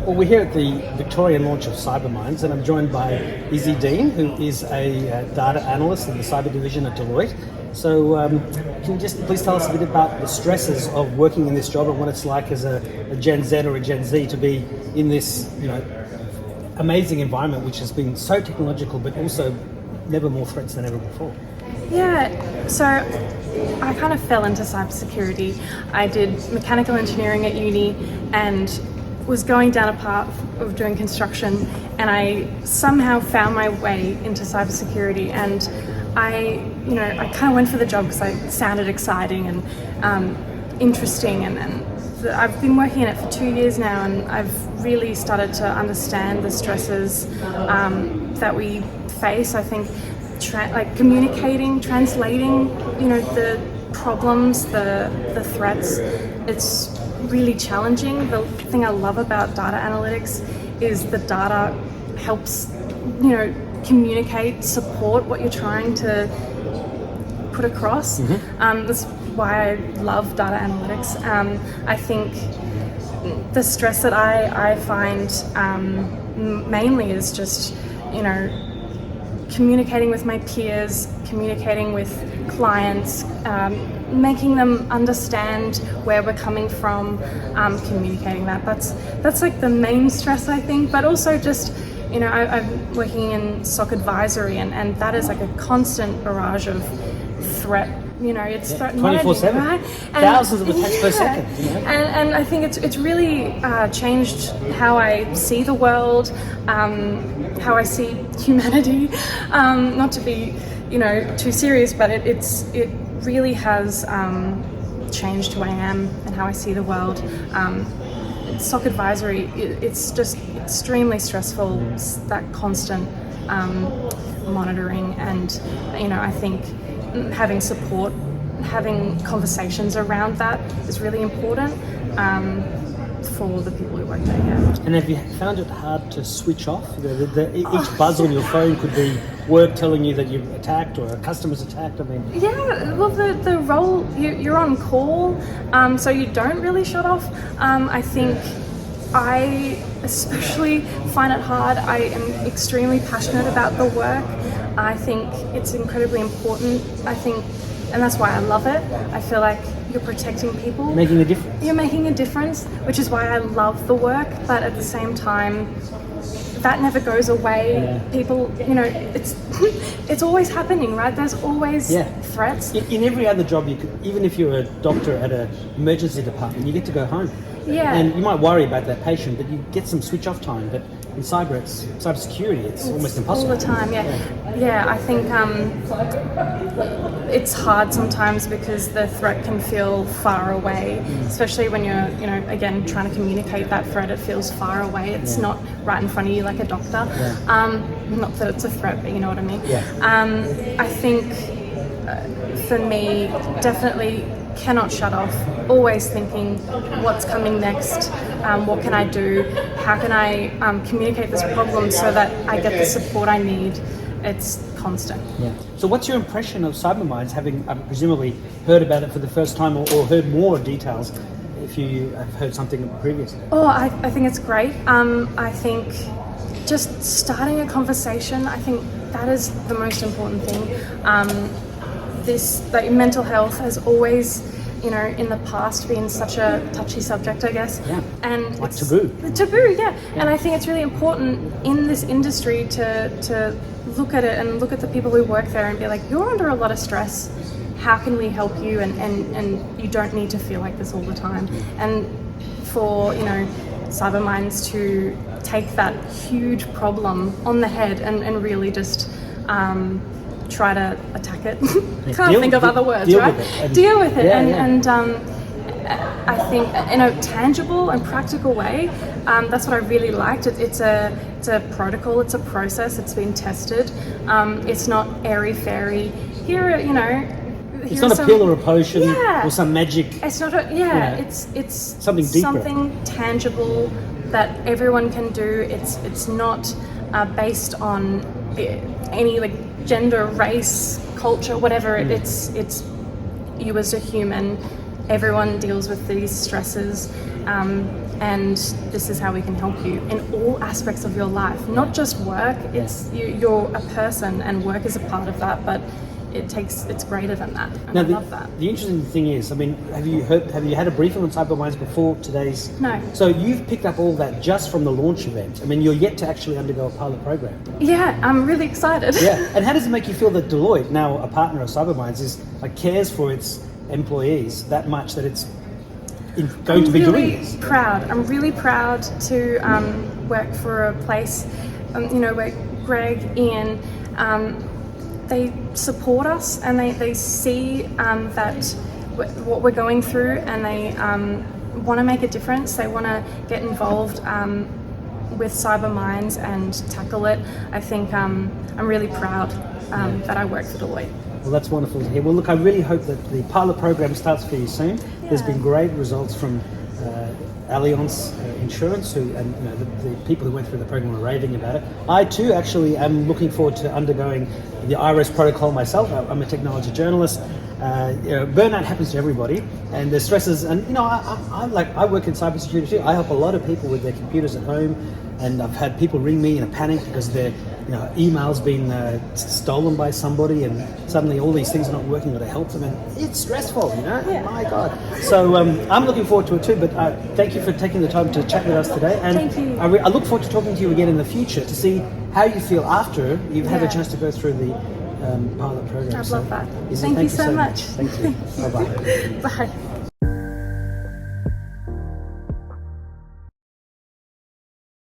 Well, we're here at the Victorian launch of Cybermindz, and I'm joined by Izzy Dean, who is a data analyst in the cyber division at Deloitte. So can you just please tell us a bit about the stresses of working in this job and what it's like as a Gen Z or a Gen Z to be in this, amazing environment which has been so technological but also never more threats than ever before? Yeah, so I kind of fell into cybersecurity. I did mechanical engineering at uni and was going down a path of doing construction, and I somehow found my way into cybersecurity, and I kind of went for the job because it sounded exciting and interesting, and I've been working in it for 2 years now, and I've really started to understand the stresses that we face. I think communicating, translating, the problems, the threats, it's really challenging. The thing I love about data analytics is the data helps, communicate, support what you're trying to put across. Mm-hmm. That's why I love data analytics. I think the stress that I find mainly is just, communicating with my peers, communicating with clients, making them understand where we're coming from, communicating that. That's like the main stress, I think, but also just, I'm working in SOC advisory, and that is like a constant barrage of threat. It's 24/7, right? thousands of attacks per second. And I think it's really changed how I see the world, how I see humanity. Not to be, too serious, but it really has changed who I am and how I see the world. SOC advisory, it's just extremely stressful, that constant monitoring, and I think having support, having conversations around that is really important for the people who work there. Yeah. And have you found it hard to switch off? Each buzz on your phone could be work telling you that you've attacked or a customer's attacked. Yeah, well, the role, you're on call, so you don't really shut off. I think I especially find it hard. I am extremely passionate about the work. I think it's incredibly important. And that's why I love it. I feel like you're protecting people. Making a difference. You're making a difference, which is why I love the work, but at the same time, that never goes away. Yeah. People, it's always happening, right? There's always threats. In every other job, even if you're a doctor at an emergency department, you get to go home. Yeah. And you might worry about that patient, but you get some switch off time. But in cybersecurity, it's almost impossible. All the time, yeah. I think it's hard sometimes because the threat can feel far away, especially when you're, again, trying to communicate that threat. It feels far away. It's not right in front of you like a doctor. Yeah. Not that it's a threat, but you know what I mean. Yeah. I think for me, definitely cannot shut off, always thinking what's coming next, what can I do, how can I communicate this problem so that I get the support I need. It's constant. Yeah. So what's your impression of Cybermindz, having presumably heard about it for the first time or heard more details if you have heard something previously? Oh, I think it's great. I think just starting a conversation, I think that is the most important thing. Mental health has always, in the past been such a touchy subject, I guess. Yeah. And like taboo. Taboo, yeah. And I think it's really important in this industry to look at it and look at the people who work there and be like, you're under a lot of stress. How can we help you? And you don't need to feel like this all the time. And for, Cybermindz to take that huge problem on the head and really just try to attack it. Can't think of other words, right? Deal with it. And I think in a tangible and practical way, that's what I really liked. It's a protocol, it's a process, it's been tested. It's not airy-fairy. It's not a pill or a potion or some magic. It's not it's something deeper. Something tangible that everyone can do. It's not based on any gender, race, culture, whatever. It's you as a human. Everyone deals with these stresses, and this is how we can help you in all aspects of your life, not just work. It's you're a person, and work is a part of that, but it's greater than that. And I love that. The interesting thing is, I mean, have you had a briefing on Cybermindz before today's? No. So you've picked up all that just from the launch event. I mean, you're yet to actually undergo a pilot program. Yeah, I'm really excited. Yeah, and how does it make you feel that Deloitte, now a partner of Cybermindz, cares for its employees that much that it's going to be doing this? I'm really proud to work for a place, where Greg, Ian, they support us, and they see that what we're going through, and they want to make a difference. They want to get involved with Cybermindz and tackle it. I think I'm really proud that I work for Deloitte. Well, that's wonderful to hear. Well, look, I really hope that the pilot program starts for you soon. Yeah. There's been great results from Allianz Insurance, and the people who went through the program were raving about it. I too actually am looking forward to undergoing the iRest protocol myself. I'm a technology journalist. Burnout happens to everybody, and there's stresses. And I work in cybersecurity too. I help a lot of people with their computers at home, and I've had people ring me in a panic because their email's been stolen by somebody, and suddenly all these things are not working. Got to help them, and it's stressful. Yeah. My God. So I'm looking forward to it too. But thank you for taking the time to chat with us today. And thank you. I look forward to talking to you again in the future to see how you feel after you've had a chance to go through the pilot program. I love that. Izzy, Thank you so much. Thank you. Bye-bye. Bye.